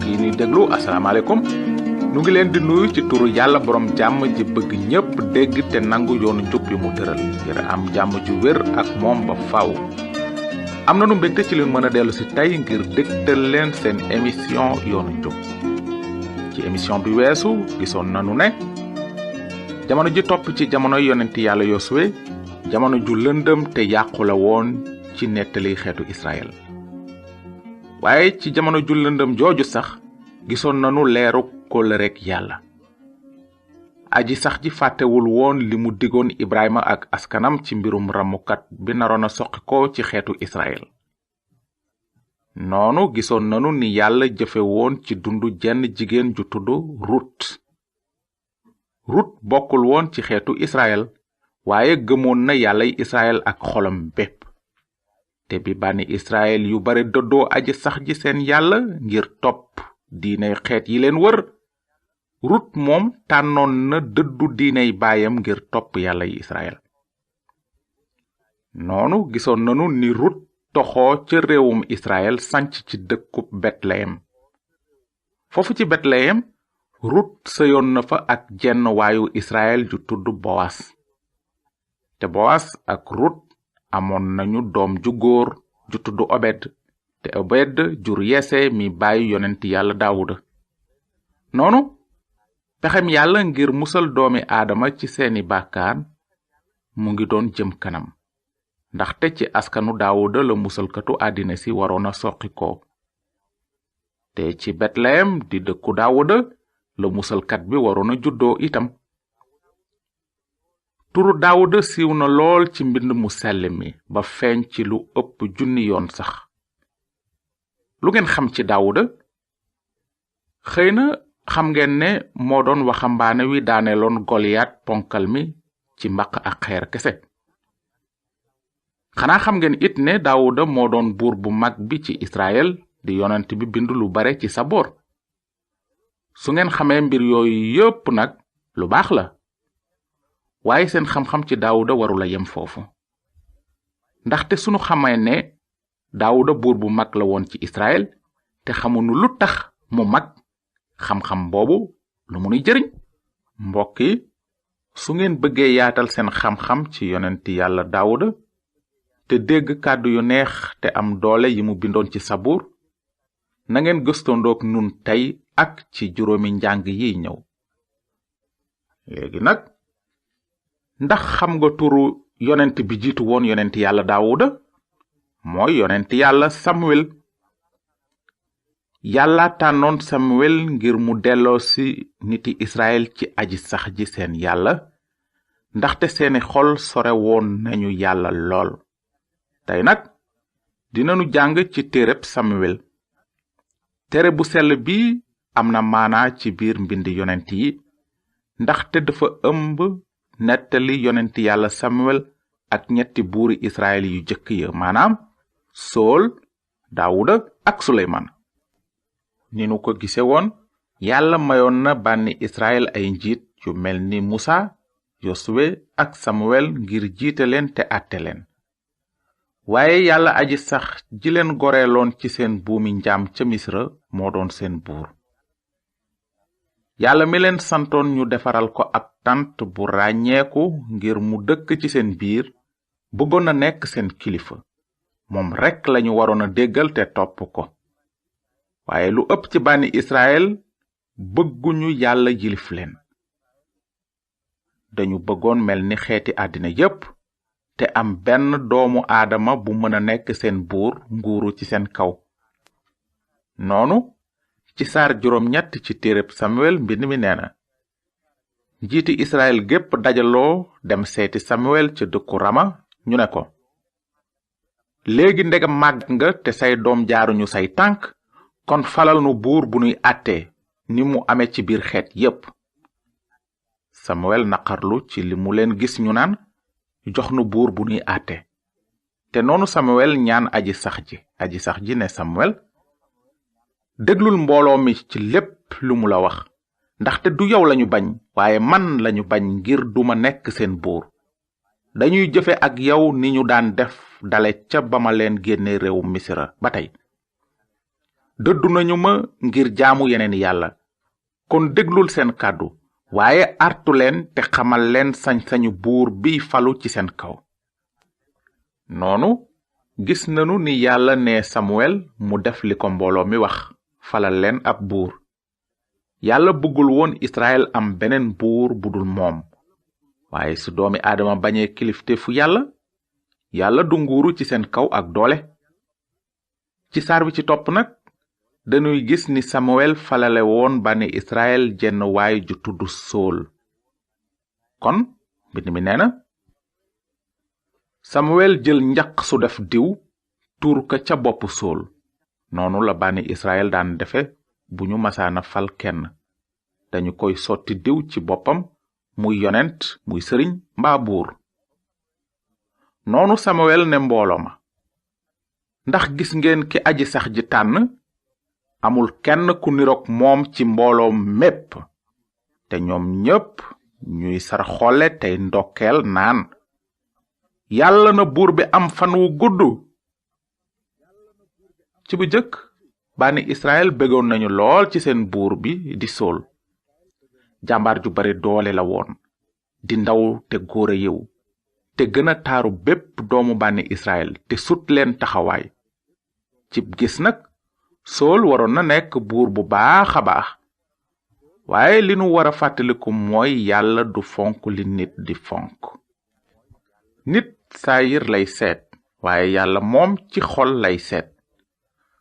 mbokk yi ni déglu asalaamaaleykum nu ngi leen di nuyu ci turu yàlla borom jàmm ji bëgg ñépp dégg te nangu yoonu njub bi mu tëral ngir am jàmm ju wér ak moom ba faaw. am na nu mbégte ci leen mën a dellu si tey ngir dégtal leen seen émission yoonu njub. ci émission bi weesu gisoon nanu ne jamono ji topp ci jamonoy yonenti yàlla Yosuwe jamono ju lëndëm te yàqu la woon ci nettali xeetu Israël. waaye ci jamono ju lëndëm jooju sax gisoon nanu leeru kóllërek yàlla. aji sax ji fàttewul woon li mu digoon Ibrahima ak askanam ci mbirum ramukat bi naroon a soqi ko ci xeetu Israël. noonu gisoon nanu ni yàlla jëfe woon ci dundu jenn jigéen ju tudd Rut bokkul woon ci xeetu Israël waaye gëmoon na yàllay Israël ak xolam bépp. te bi bànni Israël yu bare dëddoo aji sax ji seen yàlla ngir topp diiney xeet yi leen wër, Rut moom tànnoon na dëddu diiney baayam ngir topp yàllay Israël. noonu gisoon nanu ni Rut toxoo ca réewum Israël sanc ci dëkkub Betlehem. foofu ci Betlehem Rut sëyoon na fa ak jenn waayu Israël ju tudd Bowas. te Bowas ak Rut amoon nañu doom ju góor ju tudd Obed, te Obed jur Yese mi bàyyi yonent yàlla Daawuda. noonu pexem yàlla ngir musal doomi aadama ci seeni bàkkaar mu ngi doon jëm kanam, ndaxte ci askanu Daawuda la musalkatu àddina si waroon a soqi ko. te ci Betlehem di dëkku Daawuda la musalkat bi waroon a juddoo itam. turu Daawuda siiw na lool ci mbind mu sell mi ba feeñ ci lu ëpp 1000 yoon sax. lu ngeen xam ci Daawuda? xëy na xam ngeen ne moo doon waxambaane wi daaneeloon Goliat ponkal mi ci mbaq ak xeer kese. xanaa xam ngeen it ne Daawuda moo doon buur bu mag bi ci Israël di yonent bi bind lu bare ci Saboor. su ngeen xamee mbir yooyu yépp nag lu baax la. waaye seen xam-xam ci Daawuda warula yem foofu. ndaxte sunu xamee ne Daawuda buur bu mag la woon ci Israël te xamunu lu tax mu mag, xam-xam boobu lu mu nuy jëriñ. mbokk yi, su ngeen bëggee yaatal seen xam-xam ci yonenti yàlla Daawuda te dégg kàddu yu neex te am doole yi mu bindoon ci Sabuur, na ngeen gëstondoog nun tey ak ci juróomi njàng yi ñëw. léegi nag ndax xam nga turu yonent bi jiitu woon yonent yàlla Daawuda? mooy yonent yàlla Samuel. yàlla tànnoon Samuel ngir mu delloo si niti Israël ci aji sax ji seen yàlla, ndaxte seeni xol sore woon nañu yàlla lool. tey nag dinanu jàng ci téereb Samuel. téere bu sell bi am na maanaa ci biir mbindi yonent yi, ndaxte dafa ëmb nettali yonent yàlla Samuel ak ñetti buuri Israël yu jëkk ya, maanaam Sool, Daawuda ak Suleymaan. ni nu ko gise woon, yàlla mayoon na bànni Israël ay njiit yu mel ni Musa, Yosuwe ak Samuel ngir jiite leen te àtte leen. waaye yàlla aji sax ji leen goreeloon ci seen buumi njaam ca Misra moo doon seen buur. yàlla mi leen santoon ñu defaral ko ab tant bu ràññeeku ngir mu dëkk ci seen biir, bëggoon na nekk seen kilifa. moom rekk lañu waroon a déggal te topp ko. waaye lu ëpp ci bànni Israël bëgguñu yàlla yilif leen. dañu bëggoon mel ni xeeti àddina yépp te am benn doomu aadama bu mën a nekk seen buur nguuru ci seen kaw. noonu ci saar 8 ci téereb Samuel mbind mi nee na, njiiti Israël gépp dajaloo dem seeti Samuel ca dëkku Rama. ñu ne ko, léegi ndegam màgg nga te say doom jaaruñu say tànk, kon falal nu buur bu nuy àttee ni mu amee ci biir xeet yépp. Samuel naqarlu ci li mu leen gis ñu naan, jox nu buur bu nuy àtte. te noonu Samuel ñaan aji sax ji ne Samuel, déglul mbooloo mi ci lépp lu mu la wax, ndaxte du yow lañu bañ waaye man lañu bañ ngir duma nekk seen buur. dañuy jëfe ak yow ni ñu daan def dale ca ba ma leen génne réewu Misra ba tey. dëddu nañu ma ngir jaamu yeneen yàlla kon déglul seen kàddu waaye artu leen te xamal leen sañ-sañu buur bi falu ci seen kaw. noonu gis nanu ni yàlla ne Samuel mu def li ko mbooloo mi wax falal leen ab buur. yàlla bëggul woon Israël am beneen buur budul moom waaye su doomi aadama bañee kilifteefu yàlla du nguuru ci seen kaw ak doole. ci saar bi ci topp nag dañuy gis ni Samuel falale woon bani Israël jenn waay ju tudd Sool. kon mbind mi nee na Samuel jël njaq su def diw tuur ka ca bopp Sool. noonu la bani Israël daan defe bu ñu masaana fal kenn dañu koy sotti diw ci boppam muy yonent muy sëriñ mbaa buur. noonu Samuel ne mbooloo ma ndax gis ngeen ki aji sax ji tànn amul kenn ku niroog moom ci mbooloo mépp te ñoom ñépp ñuy sar xolle tey ndokkeel naan yàlla na buur bi am fan wu gudd. ci bu jëkk bani Israël bëggoon nañu lool ci seen buur bi di Sool. jàmbaar ju bare doole la woon di ndaw te góor a yiw te gën a taaru bépp doomu bani Israël te sut leen taxawaay. cib gis nag Sool waroon na nekk buur bu baax a baax waaye li nu war a fàttaliku mooy yàlla du fonk li nit di fonk. nit saayir lay seet waaye yàlla moom ci xol lay seet.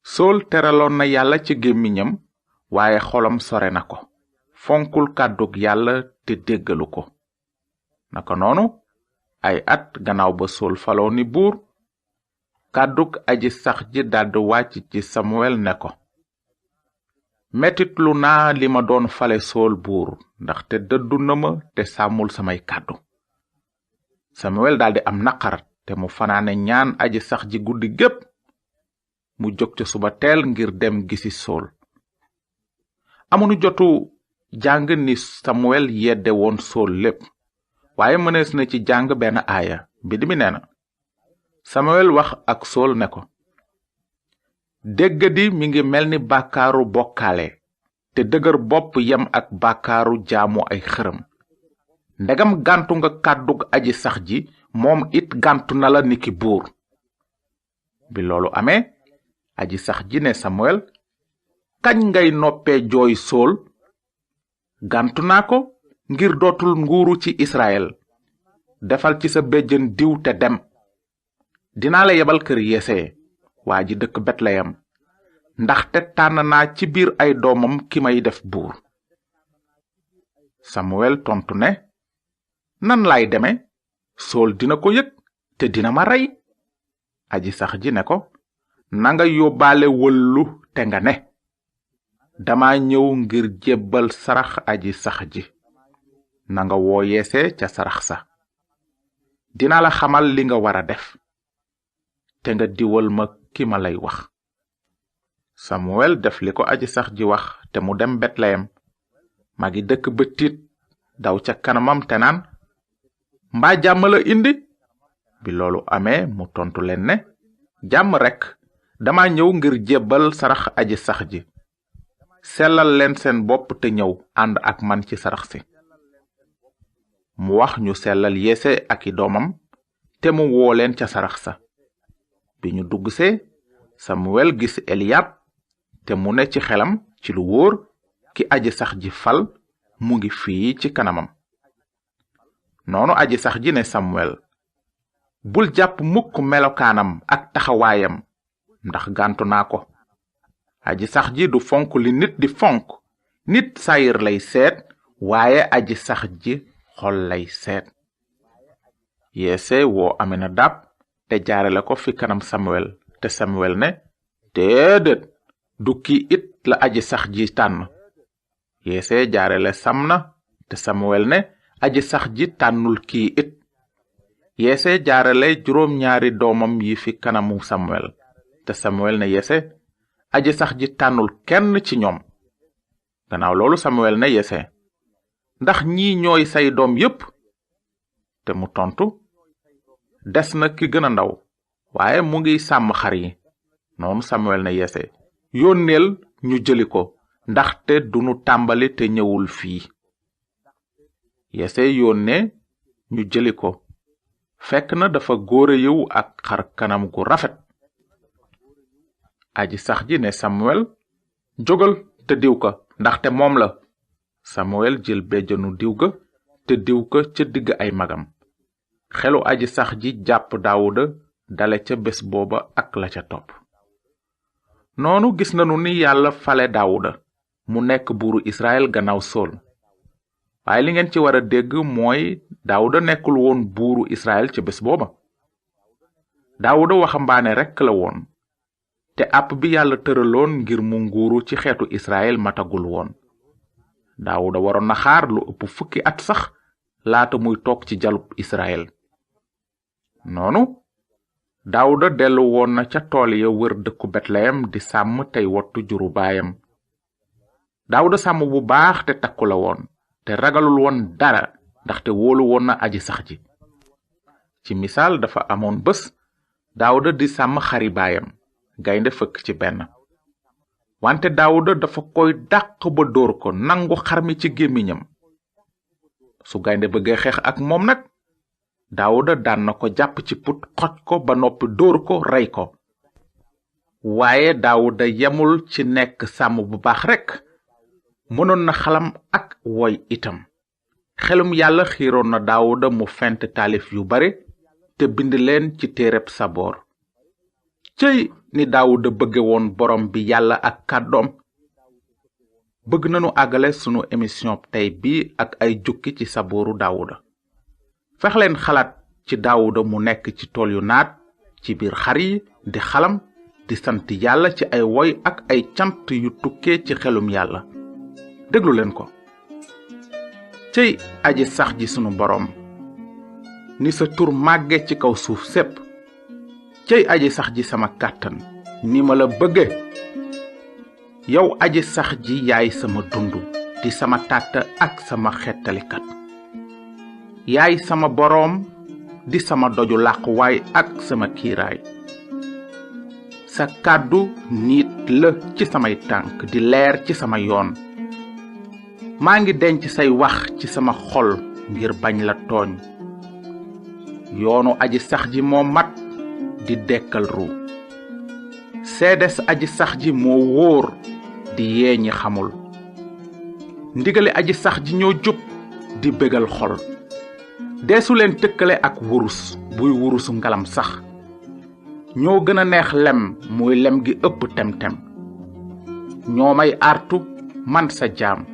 Sool teraloon na yàlla ci gémmiñam waaye xolam sore na ko fonkul kàddug yàlla te déggalu ko. naka noonu ay at gannaaw ba Sool faloo ni buur kàddug aji sax ji daldi wàcc ci Samuel ne ko metitlu naa li ma doon fale Sool buur ndaxte dëddu na ma te sàmmul samay kàddu. Samuel daldi am naqar te mu fanaane ñaan aji sax ji guddi gépp. mu jóg ca suba teel ngir dem gisi Sool. amunu jotu jàng ni Samuel yedde woon Sool lépp waaye mënees na ci jàng benn aaya. mbind mi nee na Samuel wax ak Sool ne ko déggadi mi ngi mel ni bàkkaaru bokkaale te dëgër bopp yem ak bàkkaaru jaamu ay xërëm. ndegam gàntu nga kàddug aji sax ji moom it gàntu na la niki buur. bi loolu amee aji sax ji ne Samuel kañ ngay noppee jooy Sool gàntu naa ko ngir dootul nguuru ci Israël. defal ci sa béjjën diw te dem. dinaa la yebal kër Yese waa ji dëkk Betleyem ndaxte tànn naa ci biir ay doomam ki may def buur. Samuel tontu ne nan lay deme Sool dina ko yëg te dina ma rey. aji sax ji ne ko nanga yóbbaale wëllu te nga ne dama ñëw ngir jébbal sarax aji sax ji. nanga woo Yese ca sarax sa. dina la xamal li nga war a def te nga diwal ma ki ma lay wax. Samuel def li ko aji sax ji wax te mu dem Betleyem. magi dëkk ba tiit daw ca kanamam te naan mbaa jàmm la indi. bi loolu amee mu tontu leen ne jàmm rekk dama ñëw ngir jébbal sarax aji sax ji. sellal leen seen bopp te ñëw ànd ak man ci sarax si. mu wax ñu sellal Yese ak i doomam te mu woo leen ca sarax sa. bi ñu duggsee Samuel gis Eliyab te mu ne ci xelam ci lu wóor ki aji sax ji fal mu ngi fii ci kanamam. noonu aji sax ji ne Samuel bul jàpp mukk melokaanam ak taxawaayam ndax gàntu naa ko. aji sax ji du fonk li nit di fonk. nit saayir lay seet waaye aji sax ji xol lay seet. Yese woo Aminadab te jaarale ko fi kanam Samuel te Samuel ne déedéet du kii it la aji sax ji tànn. Yese jaarale Samna te Samuel ne aji sax ji tànnul kii it. Yese jaarale juróom-ñaari doomam yi fi kanamu Samuel te Samuel ne Yese aji sax ji tànnul kenn ci ñoom. gannaaw loolu Samuel ne Yese ndax ñii ñooy say doom yépp. te mu tontu des na ki gën a ndaw waaye mu ngi sàmm xar yi. noonu Samuel ne Yese yónneel ñu jëli ko ndaxte dunu tàmbali te ñëwul fii. Yese yónnee ñu jëli ko fekk na dafa góore yiw ak xar kanam gu rafet. aji sax ji ne Samuel, jógal te diw ko ndaxte moom la. Samuel jël béjjanu diw ga te diw ko ca digg ay magam. xelu aji sax ji jàpp Daawuda dale ca bés booba ak la ca topp. noonu gis nanu ni yàlla fale Daawuda mu nekk buuru Israël gannaaw Sool. waaye li ngeen ci war a dégg mooy Daawuda nekkul woon buuru Israël ca bés booba. Daawuda waxambaane rekk la woon te àpp bi yàlla tëraloon ngir mu nguuru ci xeetu Israël matagul woon. Daawuda waroon na xaar lu ëpp fukki at sax laata muy toog ci jalub Israël. noonu Daawuda dellu woon na ca tool ya wër dëkku Betleyem di sàmm tey wottu juru baayam. Daawuda sàmm bu baax te takku la woon te ragalul woon dara ndaxte wóolu woon na aji sax ji. ci misaal dafa amoon bés Daawuda di sàmm xari baayam, gaynde fëkk ci benn. wante Daawuda dafa koy dàq ba dóor ko nangu xar mi ci gémmiñam. su gaynde bëggee xeex ak moom nag, Daawuda daan na ko jàpp ci put xoj ko ba noppi dóor ko rey ko. waaye Daawuda yemul ci nekk sàmm bu baax rekk, mënoon na xalam ak woy itam. xelum yàlla xiiroon na Daawuda mu fent taalif yu bare te bind leen ci téereb Saboor. cëy ni Daawuda bëgge woon borom bi yàlla ak kàddoom. bëgg nanu àggale sunu émission tey bi ak ay jukki ci sabooru Daawuda. fex leen xalaat ci Daawuda mu nekk ci tool yu naat ci biir xar yi di xalam di sant yàlla ci ay woy ak ay cant yu tukkee ci xelum yàlla. déglu leen ko. cëy aji sax ji sunu borom, ni sa tur màgge ci kaw suuf sépp. cëy aji sax ji sama kàttan, ni ma la bëgge. yow aji sax ji yaay sama dund di sama tàtt ak sama xettalikat. yaay sama boroom di sama doju làquwaay ak sama kiiraay. sa kàddu niit la ci samay tànk di leer ci sama yoon. maa ngi denc say wax ci sama xol ngir bañ la tooñ. yoonu aji sax ji moo mat di dekkal ru. seedes aji sax ji moo wóor di yee ñi xamul. ndigale aji sax ji ñoo jub di bégal xol. deesu leen tëkkale ak wurus buy wurusu ngalam sax. ñoo gën a neex lem muy lem gi ëpp tem-tem. ñoo may artu man sa jaam,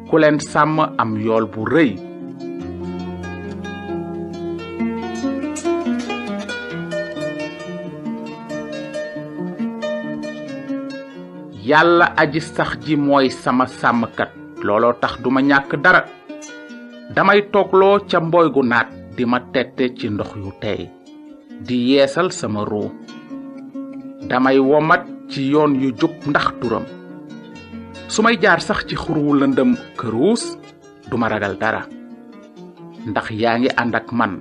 ku leen sàmm am yool bu rëy. yàlla aji sax ji mooy sama sàmmkat, looloo tax duma ñàkk dara. damay toogloo ca mbooy gu naat di ma tette ci ndox yu teey di yeesal sama ruu. damay womat ci yoon yu jub ndax turam. su may jaar sax ci xur wu lëndëm këruus duma ragal dara, ndax yaa ngi ànd ak man.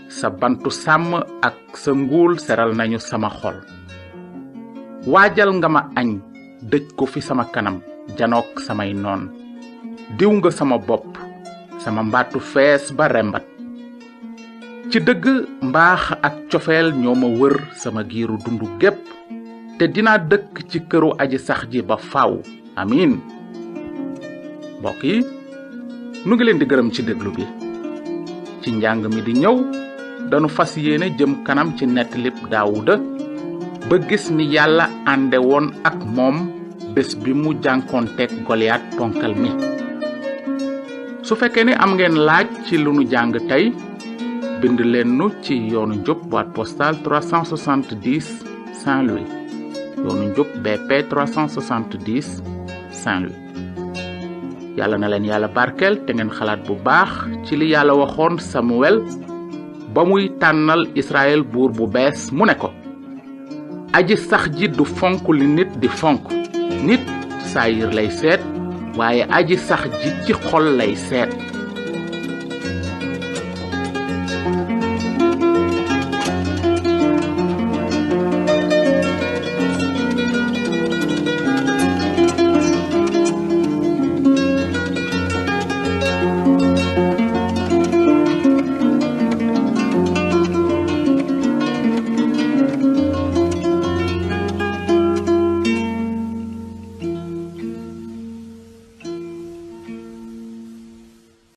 sa bantu sàmm ak sa nguul seral nañu sama xol. waajal nga ma añ dëj ko fi sama kanam janook samay noon. diw nga sama bopp, sama mbattu fees ba rembat. ci dëgg mbaax ak cofeel ñoo ma wër sama giiru dundu gépp, te dinaa dëkk ci këru aji sax ji ba faaw. amiin. mbokk yi, nu ngi leen di gërëm ci déglu bi. ci njàng mi di ñëw danu fas yéene jëm kanam ci nettalib Daawuda ba gis ni yàlla ànde woon ak moom bés bi mu jànkoonteeg Goliat ponkal mi. su fekkee ne am ngeen laaj ci lu nu jàng tey, bind leen nu ci yoonu njub boîte postale 370 Saint-Louis. yoonu njub BP 370 Saint-Louis. yàlla na leen yàlla barkeel te ngeen xalaat bu baax ci li yàlla waxoon Samuel ba muy tànnal Israël buur bu bees mu ne ko. aji sax ji du fonk li nit di fonk. nit saayir lay seet, waaye aji sax ji ci xol lay seet.